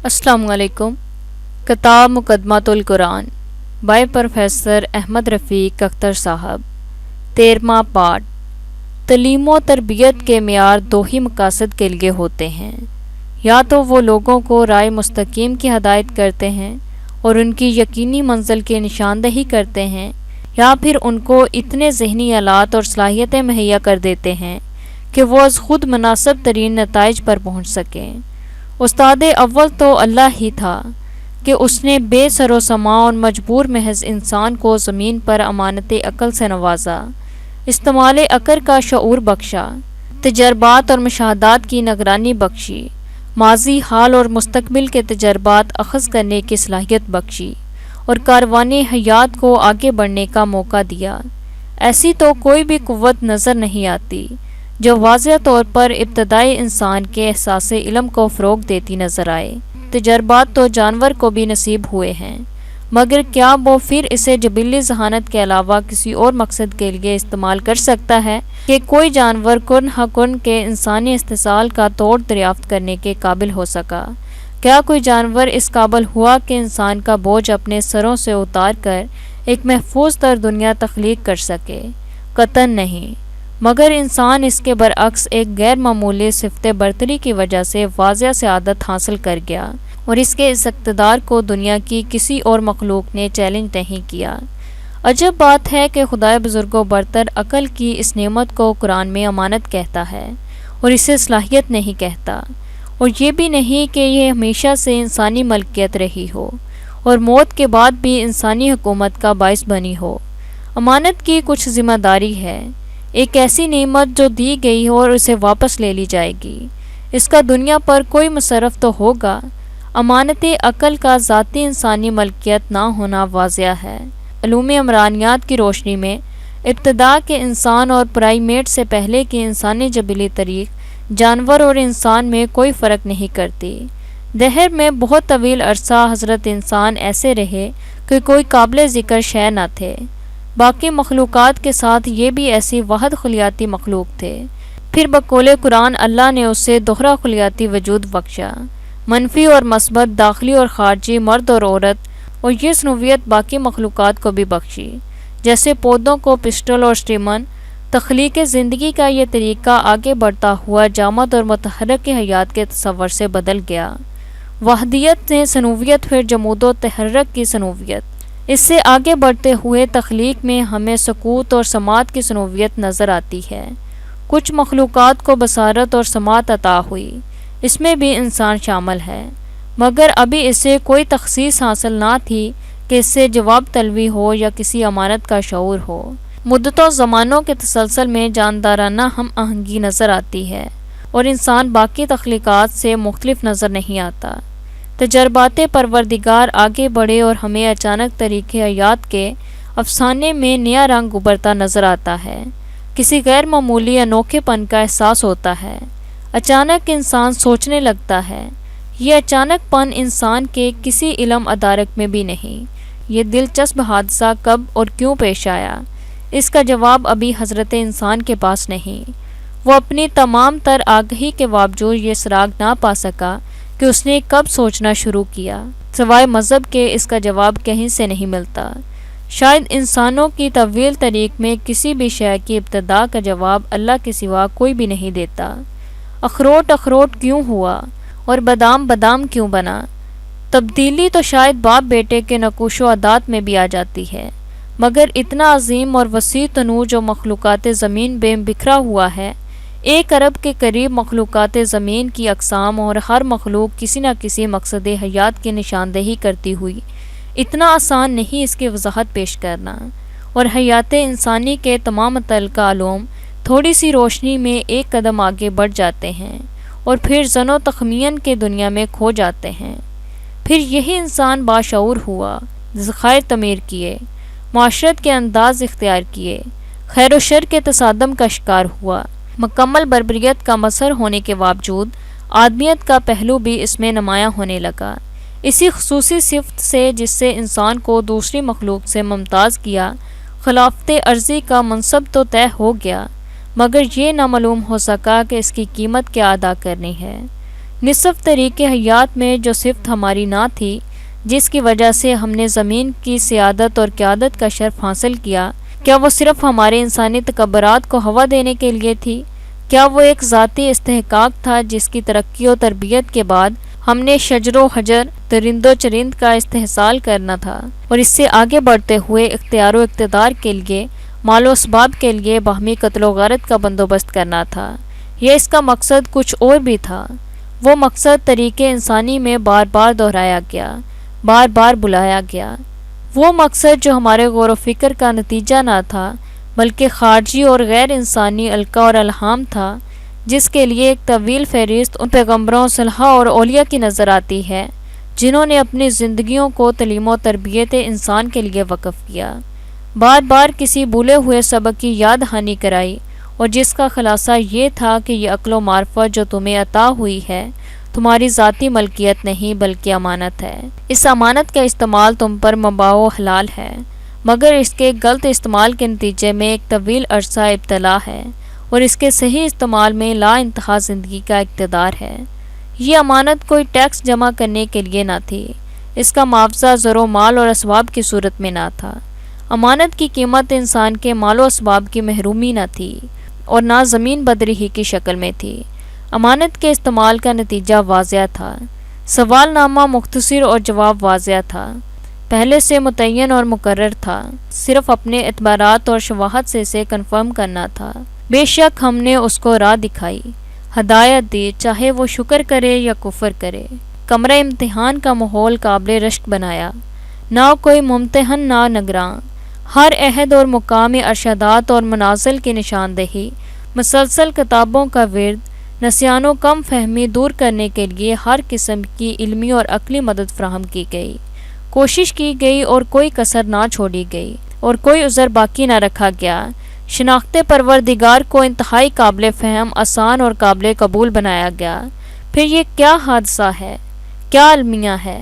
السلام علیکم۔ کتاب مقدمۃ القرآن بائے پروفیسر احمد رفیق اختر صاحب۔ 13واں پارٹ۔ تعلیم و تربیت کے معیار دو ہی مقاصد کے لیے ہوتے ہیں، یا تو وہ لوگوں کو رائے مستقیم کی ہدایت کرتے ہیں اور ان کی یقینی منزل کی نشاندہی کرتے ہیں، یا پھر ان کو اتنے ذہنی آلات اور صلاحیتیں مہیا کر دیتے ہیں کہ وہ از خود مناسب ترین نتائج پر پہنچ سکیں۔ استاد اول تو اللہ ہی تھا کہ اس نے بے سر و سماع اور مجبور محض انسان کو زمین پر امانت عقل سے نوازا، استعمال عقل کا شعور بخشا، تجربات اور مشاہدات کی نگرانی بخشی، ماضی، حال اور مستقبل کے تجربات اخذ کرنے کی صلاحیت بخشی اور کاروان حیات کو آگے بڑھنے کا موقع دیا۔ ایسی تو کوئی بھی قوت نظر نہیں آتی جو واضح طور پر ابتدائی انسان کے احساس علم کو فروغ دیتی نظر آئے۔ تجربات تو جانور کو بھی نصیب ہوئے ہیں، مگر کیا وہ پھر اسے جبلی ذہانت کے علاوہ کسی اور مقصد کے لیے استعمال کر سکتا ہے کہ کوئی جانور کن حقن کے انسانی استحصال کا توڑ دریافت کرنے کے قابل ہو سکا؟ کیا کوئی جانور اس قابل ہوا کہ انسان کا بوجھ اپنے سروں سے اتار کر ایک محفوظ تر دنیا تخلیق کر سکے؟ قطعاً نہیں، مگر انسان اس کے برعکس ایک غیر معمولی صفت برتری کی وجہ سے واضح سعادت حاصل کر گیا، اور اس کے اس اقتدار کو دنیا کی کسی اور مخلوق نے چیلنج نہیں کیا۔ عجب بات ہے کہ خدائے بزرگ و برتر عقل کی اس نعمت کو قرآن میں امانت کہتا ہے اور اسے صلاحیت نہیں کہتا، اور یہ بھی نہیں کہ یہ ہمیشہ سے انسانی ملکیت رہی ہو اور موت کے بعد بھی انسانی حکومت کا باعث بنی ہو۔ امانت کی کچھ ذمہ داری ہے، ایک ایسی نعمت جو دی گئی ہو اور اسے واپس لے لی جائے گی، اس کا دنیا پر کوئی مصرف تو ہوگا۔ امانت عقل کا ذاتی انسانی ملکیت نہ ہونا واضح ہے۔ علوم عمرانیات کی روشنی میں ابتدا کے انسان اور پرائمیٹ سے پہلے کی انسانی جبلی تاریخ جانور اور انسان میں کوئی فرق نہیں کرتی۔ دہر میں بہت طویل عرصہ حضرت انسان ایسے رہے کہ کوئی قابل ذکر شے نہ تھے، باقی مخلوقات کے ساتھ یہ بھی ایسی واحد خلیاتی مخلوق تھے۔ پھر بقول قرآن اللہ نے اسے دوہرا خلیاتی وجود بخشا، منفی اور مثبت، داخلی اور خارجی، مرد اور عورت، اور یہ صنوعیت باقی مخلوقات کو بھی بخشی، جیسے پودوں کو پسٹل اور سٹیمن۔ تخلیق زندگی کا یہ طریقہ آگے بڑھتا ہوا جامد اور متحرک حیات کے تصور سے بدل گیا۔ وحدیت سے صنوعیت، پھر جمود و تحرک کی صنوعیت۔ اس سے آگے بڑھتے ہوئے تخلیق میں ہمیں سکوت اور سماعت کی صنوعیت نظر آتی ہے۔ کچھ مخلوقات کو بصارت اور سماعت عطا ہوئی، اس میں بھی انسان شامل ہے، مگر ابھی اسے کوئی تخصیص حاصل نہ تھی کہ اس سے جواب طلبی ہو یا کسی امانت کا شعور ہو۔ مدتوں زمانوں کے تسلسل میں جاندارانہ ہم آہنگی نظر آتی ہے، اور انسان باقی تخلیقات سے مختلف نظر نہیں آتا۔ تجربات پروردگار آگے بڑھے اور ہمیں اچانک طریقے حیات کے افسانے میں نیا رنگ ابھرتا نظر آتا ہے، کسی غیر معمولی انوکھے پن کا احساس ہوتا ہے۔ اچانک انسان سوچنے لگتا ہے۔ یہ اچانک پن انسان کے کسی علم ادارک میں بھی نہیں۔ یہ دلچسپ حادثہ کب اور کیوں پیش آیا، اس کا جواب ابھی حضرت انسان کے پاس نہیں۔ وہ اپنی تمام تر آگہی کے باوجود یہ سراغ نہ پا سکا کہ اس نے کب سوچنا شروع کیا، سوائے مذہب کے اس کا جواب کہیں سے نہیں ملتا۔ شاید انسانوں کی طویل تاریخ میں کسی بھی شے کی ابتدا کا جواب اللہ کے سوا کوئی بھی نہیں دیتا۔ اخروٹ اخروٹ کیوں ہوا اور بادام بادام کیوں بنا؟ تبدیلی تو شاید باپ بیٹے کے نقوش و عادات میں بھی آ جاتی ہے، مگر اتنا عظیم اور وسیع تنوع جو مخلوقات زمین میں بکھرا ہوا ہے، 1 ارب کے قریب مخلوقات زمین کی اقسام، اور ہر مخلوق کسی نہ کسی مقصد حیات کی نشاندہی کرتی ہوئی، اتنا آسان نہیں اس کی وضاحت پیش کرنا، اور حیات انسانی کے تمام متعلقہ علوم تھوڑی سی روشنی میں 1 قدم آگے بڑھ جاتے ہیں اور پھر ظن و تخمین کے دنیا میں کھو جاتے ہیں۔ پھر یہی انسان باشعور ہوا، ذخائر تعمیر کیے، معاشرت کے انداز اختیار کیے، خیر و شر کے تصادم کا شکار ہوا۔ مکمل بربریت کا مظہر ہونے کے باوجود آدمیت کا پہلو بھی اس میں نمایاں ہونے لگا، اسی خصوصی صفت سے جس سے انسان کو دوسری مخلوق سے ممتاز کیا۔ خلافت عرضی کا منصب تو طے ہو گیا، مگر یہ نہ معلوم ہو سکا کہ اس کی قیمت کیا ادا کرنی ہے۔ نصف طریق حیات میں جو صفت ہماری نہ تھی، جس کی وجہ سے ہم نے زمین کی سیادت اور قیادت کا شرف حاصل کیا، کیا وہ صرف ہمارے انسانی تکبرات کو ہوا دینے کے لیے تھی؟ کیا وہ ایک ذاتی استحقاق تھا جس کی ترقی و تربیت کے بعد ہم نے شجر و حجر، درند و چرند کا استحصال کرنا تھا، اور اس سے آگے بڑھتے ہوئے اختیار و اقتدار کے لیے، مال و اسباب کے لیے باہمی قتل و غارت کا بندوبست کرنا تھا؟ یا اس کا مقصد کچھ اور بھی تھا؟ وہ مقصد طریق انسانی میں بار بار دہرایا گیا، بار بار بلایا گیا۔ وہ مقصد جو ہمارے غور و فکر کا نتیجہ نہ تھا، بلکہ خارجی اور غیر انسانی القاء اور الہام تھا، جس کے لیے ایک طویل فہرست ان پیغمبروں، صلحاء اور اولیاء کی نظر آتی ہے جنہوں نے اپنی زندگیوں کو تعلیم و تربیت انسان کے لیے وقف کیا، بار بار کسی بھولے ہوئے سبق کی یاد دہانی کرائی، اور جس کا خلاصہ یہ تھا کہ یہ عقل و معرفت جو تمہیں عطا ہوئی ہے تمہاری ذاتی ملکیت نہیں بلکہ امانت ہے۔ اس امانت کا استعمال تم پر مباح و حلال ہے، مگر اس کے غلط استعمال کے نتیجے میں ایک طویل عرصہ ابتلا ہے، اور اس کے صحیح استعمال میں لا انتہا زندگی کا اقتدار ہے۔ یہ امانت کوئی ٹیکس جمع کرنے کے لیے نہ تھی، اس کا معاوضہ زر و مال اور اسباب کی صورت میں نہ تھا۔ امانت کی قیمت انسان کے مال و اسباب کی محرومی نہ تھی، اور نہ زمین بدری ہی کی شکل میں تھی۔ امانت کے استعمال کا نتیجہ واضح تھا، سوال نامہ مختصر اور جواب واضح تھا، پہلے سے متعین اور مقرر تھا، صرف اپنے اعتبارات اور شواہد سے اسے کنفرم کرنا تھا۔ بے شک ہم نے اس کو راہ دکھائی، ہدایت دی، چاہے وہ شکر کرے یا کفر کرے۔ کمرہ امتحان کا ماحول قابل رشک بنایا، نہ کوئی ممتحن نہ نگراں، ہر عہد اور مقام ارشادات اور منازل کی نشاندہی، مسلسل کتابوں کا ورد، نسیان و کم فہمی دور کرنے کے لیے ہر قسم کی علمی اور عقلی مدد فراہم کی گئی، کوشش کی گئی اور کوئی کسر نہ چھوڑی گئی اور کوئی عذر باقی نہ رکھا گیا۔ شناخت پروردگار کو انتہائی قابل فہم، آسان اور قابل قبول بنایا گیا۔ پھر یہ کیا حادثہ ہے، کیا المیہ ہے؟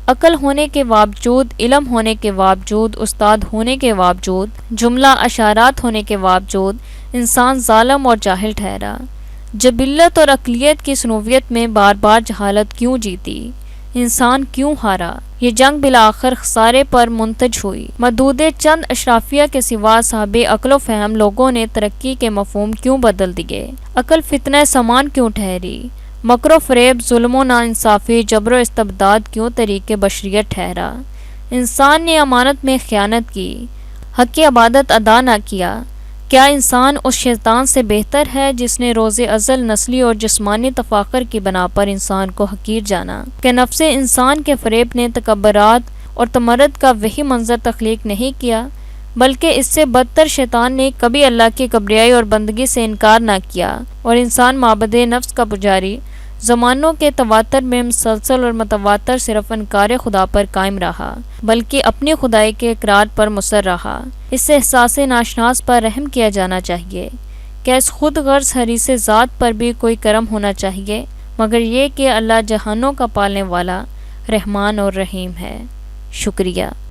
عقل ہونے کے باوجود، علم ہونے کے باوجود، استاد ہونے کے باوجود، جملہ اشارات ہونے کے باوجود انسان ظالم اور جاہل ٹھہرا۔ جبلت اور عقلیت کی سنویت میں بار بار جہالت کیوں جیتی؟ انسان کیوں ہارا؟ یہ جنگ بالآخر خسارے پر منتج ہوئی۔ محدود چند اشرافیہ کے سوا صاحب عقل و فہم لوگوں نے ترقی کے مفہوم کیوں بدل دیے؟ عقل فتنہ سامان کیوں ٹھہری؟ مکر و فریب، ظلم و ناانصافی، جبر و استبداد کیوں طریق بشریت ٹھہرا؟ انسان نے امانت میں خیانت کی، حق عبادت ادا نہ کیا۔ کیا انسان اس شیطان سے بہتر ہے جس نے روز ازل نسلی اور جسمانی تفاخر کی بنا پر انسان کو حقیر جانا؟ کہ نفس انسان کے فریب نے تکبرات اور تمرد کا وہی منظر تخلیق نہیں کیا، بلکہ اس سے بدتر شیطان نے کبھی اللہ کی کبریائی اور بندگی سے انکار نہ کیا، اور انسان معبد نفس کا پجاری زمانوں کے تواتر میں مسلسل اور متواتر صرف انکار خدا پر قائم رہا، بلکہ اپنی خدائی کے اقرار پر مصر رہا۔ اس احساس ناشناس پر رحم کیا جانا چاہیے کہ اس خود غرض حریص ذات پر بھی کوئی کرم ہونا چاہیے، مگر یہ کہ اللہ جہانوں کا پالنے والا رحمان اور رحیم ہے۔ شکریہ۔